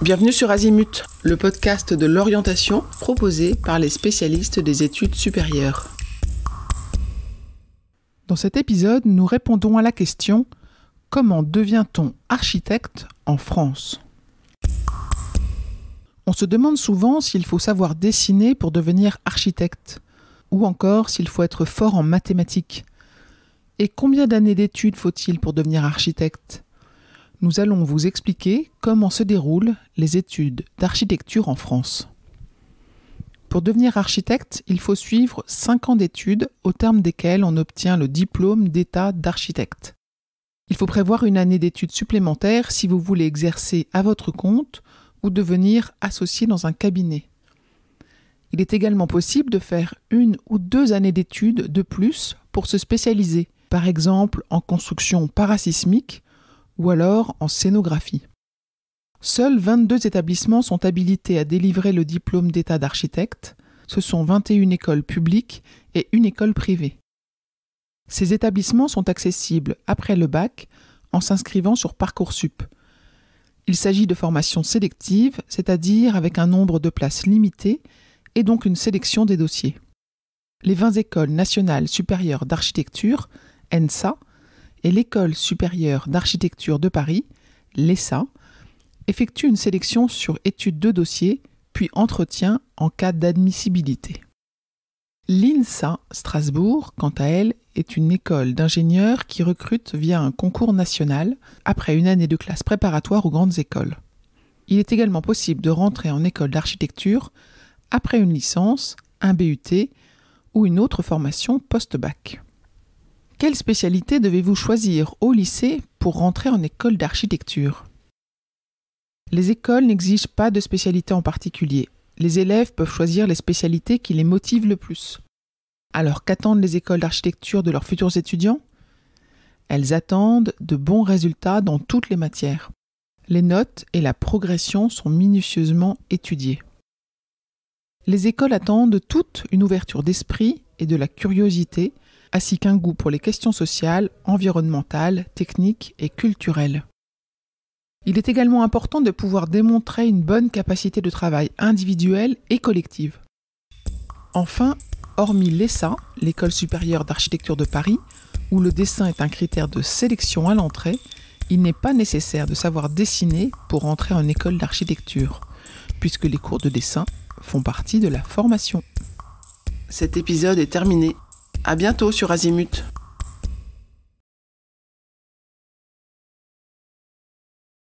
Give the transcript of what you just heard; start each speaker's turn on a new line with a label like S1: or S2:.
S1: Bienvenue sur Azimut, le podcast de l'orientation proposé par les spécialistes des études supérieures.
S2: Dans cet épisode, nous répondons à la question « Comment devient-on architecte en France ?» On se demande souvent s'il faut savoir dessiner pour devenir architecte, ou encore s'il faut être fort en mathématiques. Et combien d'années d'études faut-il pour devenir architecte ? Nous allons vous expliquer comment se déroulent les études d'architecture en France. Pour devenir architecte, il faut suivre 5 ans d'études au terme desquelles on obtient le diplôme d'état d'architecte. Il faut prévoir une année d'études supplémentaires si vous voulez exercer à votre compte ou devenir associé dans un cabinet. Il est également possible de faire 1 ou 2 années d'études de plus pour se spécialiser, par exemple en construction parasismique ou alors en scénographie. Seuls 22 établissements sont habilités à délivrer le diplôme d'état d'architecte. Ce sont 21 écoles publiques et 1 école privée. Ces établissements sont accessibles après le bac en s'inscrivant sur Parcoursup. Il s'agit de formations sélectives, c'est-à-dire avec un nombre de places limité et donc une sélection des dossiers. Les 20 écoles nationales supérieures d'architecture, ENSA, et l'École supérieure d'architecture de Paris, l'ESA, effectuent une sélection sur étude de dossier, puis entretien en cas d'admissibilité. L'INSA Strasbourg, quant à elle, est une école d'ingénieurs qui recrute via un concours national après une année de classe préparatoire aux grandes écoles. Il est également possible de rentrer en école d'architecture après une licence, un BUT ou une autre formation post-bac. Quelle spécialité devez-vous choisir au lycée pour rentrer en école d'architecture ? Les écoles n'exigent pas de spécialité en particulier. Les élèves peuvent choisir les spécialités qui les motivent le plus. Alors qu'attendent les écoles d'architecture de leurs futurs étudiants ? Elles attendent de bons résultats dans toutes les matières. Les notes et la progression sont minutieusement étudiées. Les écoles attendent toutes une ouverture d'esprit et de la curiosité, ainsi qu'un goût pour les questions sociales, environnementales, techniques et culturelles. Il est également important de pouvoir démontrer une bonne capacité de travail individuelle et collective. Enfin, hormis l'ESA, l'École supérieure d'architecture de Paris, où le dessin est un critère de sélection à l'entrée, il n'est pas nécessaire de savoir dessiner pour entrer en école d'architecture, puisque les cours de dessin font partie de la formation.
S1: Cet épisode est terminé. À bientôt sur Azimut.